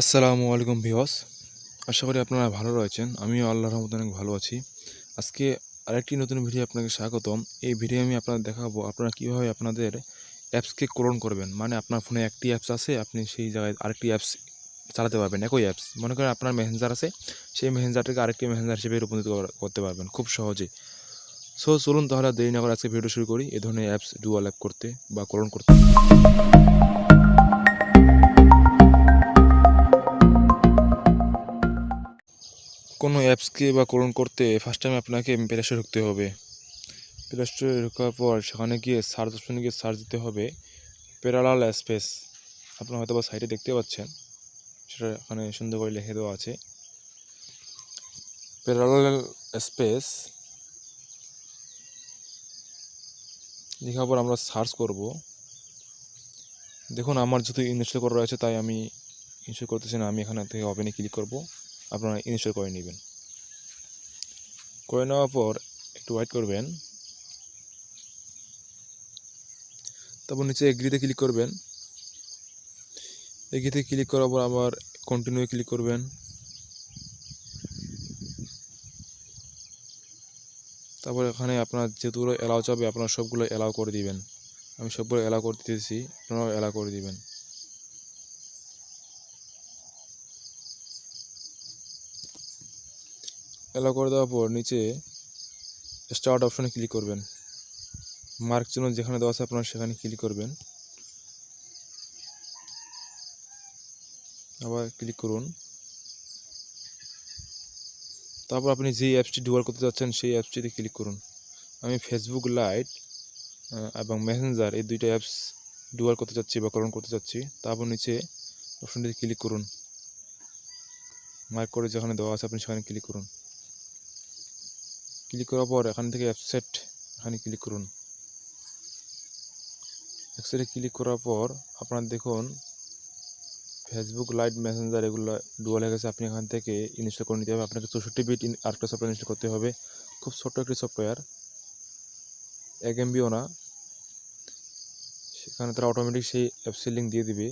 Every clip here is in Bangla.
আসসালামু আলাইকুম ভিউয়ার্স, আশা করি আপনারা ভালো রয়েছেন। আমিও আল্লাহর রহমতে অনেক ভালো আছি। আজকে আরেকটি নতুন ভিডিও আপনাকে স্বাগতম। এই ভিডিও আমি আপনাদের দেখাবো আপনারা কীভাবে আপনাদের অ্যাপসকে ক্লোন করবেন। মানে আপনার ফোনে একটি অ্যাপস আছে, আপনি সেই জায়গায় আরেকটি অ্যাপস চালাতে পারবেন। একই অ্যাপস, মনে করেন আপনার মেসেঞ্জার আছে, সেই মেসেঞ্জারটাকে আরেকটি মেসেঞ্জার হিসেবে রূপান্তরিত করতে পারবেন খুব সহজেই। সো চলুন তাহলে দেরি না করে আজকে ভিডিও শুরু করি এই ধরনের অ্যাপস ডুয়াল অ্যাপ করতে বা ক্লোন করতে। কোনো অ্যাপসকে বা ক্লোন করতে ফার্স্ট টাইম আপনাকে প্লে স্টোরে ঢুকতে হবে। প্লে স্টোরে ঢোকার পর সেখানে গিয়ে সার্চ অপশনে গিয়ে সার্চ দিতে হবে প্যারালাল স্পেস। আপনারা হয়তো বা সাইটে দেখতে পাচ্ছেন, সেটা এখানে সুন্দর করে লিখে দেওয়া আছে প্যারালাল স্পেস। লেখার পর আমরা সার্চ করব। দেখুন আমার যেহেতু ইনস্টল করা রয়েছে তাই আমি ইনস্টল করতেছি না, আমি এখানে থেকে ওপেনে ক্লিক করব। আপনারা ইনস্টল করে নেবেন। করে নেওয়ার পর একটু ওয়েট করবেন, তারপর নিচে এগ্রিতে ক্লিক করবেন। এগ্রিতে ক্লিক করার পর আবার কন্টিনিউ ক্লিক করবেন। তারপর এখানে আপনার যেগুলো অ্যালাউ চাবে আপনারা সবগুলো অ্যালাউ করে দিবেন। আমি সবগুলো অ্যালাউ করে দিতেছি, আপনারাও অ্যালাউ করে দিবেন। অ্যালাউ করে দেওয়ার পর নিচে স্টার্ট অপশনে ক্লিক করবেন। মার্ক চিহ্ন যেখানে দেওয়া আছে আপনারা সেখানে ক্লিক করবেন। আবার ক্লিক করুন। তারপর আপনি যে অ্যাপসটি ডুয়াল করতে যাচ্ছেন সেই অ্যাপসটিতে ক্লিক করুন। আমি ফেসবুক লাইট এবং মেসেঞ্জার এই দুইটা অ্যাপস ডুয়াল করতে চাচ্ছি বা ক্লোন করতে চাচ্ছি। তারপর নিচে অপশনটিতে ক্লিক করুন। মার্ক করে যেখানে দেওয়া আছে আপনি সেখানে ক্লিক করুন। ক্লিক করার পর এখান থেকে অ্যাপসেট এখানে ক্লিক করুন। অ্যাপসেটে ক্লিক করার পর আপনারা দেখুন ফেসবুক লাইট মেসেঞ্জার এগুলো ডুয়াল হয়ে গেছে। আপনি এখান থেকে ইনস্টল করে নিতে হবে। আপনাকে 64 বিট আরেকটা সফটওয়্যার ইনস্টল করতে হবে। খুব ছোট্ট একটি সফটওয়্যার, 1 MBও না। সেখানে তারা অটোমেটিক সেই অ্যাপসের লিঙ্ক দিয়ে দিবে।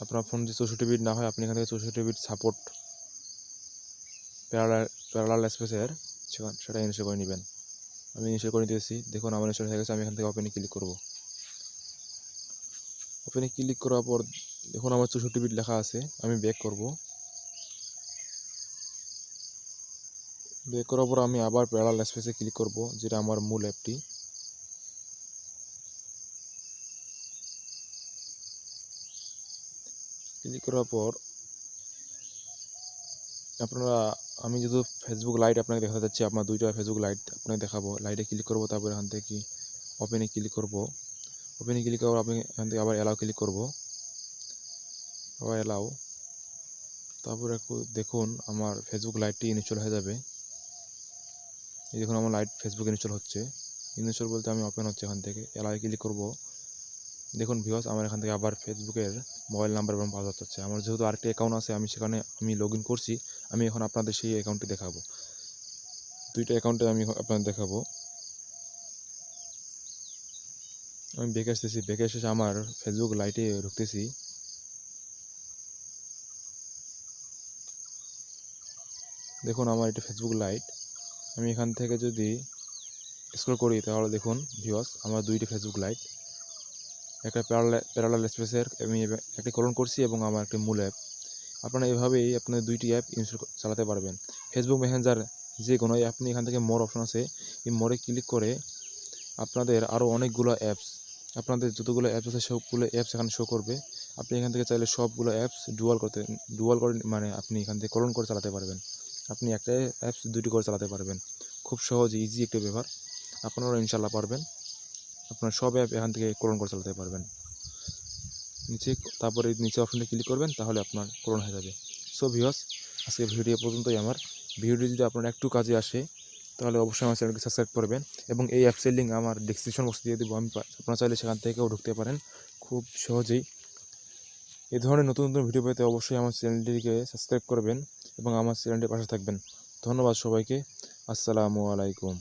আপনার ফোন যদি 64 বিট না হয় আপনি এখান থেকে 64 বিট সাপোর্ট প্যারালাল স্পেসের সেটা ইনস্টল করে নেবেন। আমি ইনস্টল করে নিতেছি। দেখুন আমার ইনস্টল হয়ে গেছে। আমি এখান থেকে ওপেনে ক্লিক করব। ওপেনে ক্লিক করার পর দেখুন আমার 64 বিট লেখা আছে। আমি ব্যাক করব। ব্যাক করার পর আমি আবার প্যারালাল স্পেসে ক্লিক করব, যেটা আমার মূল অ্যাপটি। ক্লিক করার পর আপনারা আমি যেহেতু ফেসবুক লাইট আপনাকে দেখাতে যাচ্ছি, আপনার দুইটা ফেসবুক লাইট আপনাকে দেখাবো। লাইটে ক্লিক করব, তারপর এখান থেকে ওপেনে ক্লিক করব। ওপেনে ক্লিক করার আপনি এখান থেকে আবার অ্যালাউ ক্লিক করব, আবার অ্যালাউ। তারপর একটু দেখুন আমার ফেসবুক লাইটটি ইনস্টল হয়ে যাবে। এই দেখুন আমার লাইট ফেসবুক ইনস্টল হচ্ছে। ইনস্টল বলতে আমি ওপেন হচ্ছে এখান থেকে অ্যালাউ ক্লিক করব। দেখুন ভিউয়ার্স আমার এখান থেকে আবার ফেসবুকের মোবাইল নাম্বার এবং পাসওয়ার্ড হচ্ছে। আমার যেহেতু আরেকটি অ্যাকাউন্ট আছে আমি সেখানে লগ ইন করছি। আমি এখন আপনাদের সেই অ্যাকাউন্টটি দেখাবো। দুইটা অ্যাকাউন্টে আমি আপনাদের দেখাবো। আমি ব্যাকে আসতেছি। ব্যাকে এসে আমার ফেসবুক লাইটে ঢুকতেছি। দেখুন আমার এটা ফেসবুক লাইট। আমি এখান থেকে যদি স্ক্রল করি তাহলে দেখুন ভিউয়ার্স আমার দুইটি ফেসবুক লাইট, একটা প্যারালাল স্পেসের আমি একটি ক্লোন করছি এবং আমার একটি মূল অ্যাপ। আপনারা এভাবেই আপনাদের দুইটি অ্যাপ ইনস্টল চালাতে পারবেন। ফেসবুক মেসেঞ্জার যে কোনো আপনি এখান থেকে মোর অপশন আছে, এই মোরে ক্লিক করে আপনাদের আরও অনেকগুলো অ্যাপস, আপনাদের যতগুলো অ্যাপস আছে সবগুলো অ্যাপস এখানে শো করবে। আপনি এখান থেকে চাইলে সবগুলো অ্যাপস ডুয়াল করে মানে আপনি এখান থেকে ক্লোন করে চালাতে পারবেন। আপনি একটা অ্যাপস দুটি করে চালাতে পারবেন। খুব সহজ ইজি একটা ব্যাপার। আপনারা ইনশাল্লাহ পারবেন। আপনার সব অ্যাপ এখান থেকে ক্লোন করে চালাতে পারবেন। তারপরে নিচে অপশনটি ক্লিক করবেন, তাহলে আপনার ক্লোন হয়ে যাবে। সো ভিউয়ার্স আজকে ভিডিও পর্যন্তই। আমার ভিডিওটি যদি আপনার একটু কাজে আসে তাহলে অবশ্যই আমার চ্যানেলকে সাবস্ক্রাইব করবেন এবং এই অ্যাপসের লিঙ্ক আমার ডেসক্রিপশন বক্সে দিয়ে দেবো। আপনারা চাইলে সেখান থেকেও ঢুকতে পারেন খুব সহজেই। এই ধরনের নতুন নতুন ভিডিও পেতে অবশ্যই আমার চ্যানেলটিকে সাবস্ক্রাইব করবেন এবং আমার চ্যানেলটির পাশে থাকবেন। ধন্যবাদ সবাইকে। আসসালামু আলাইকুম।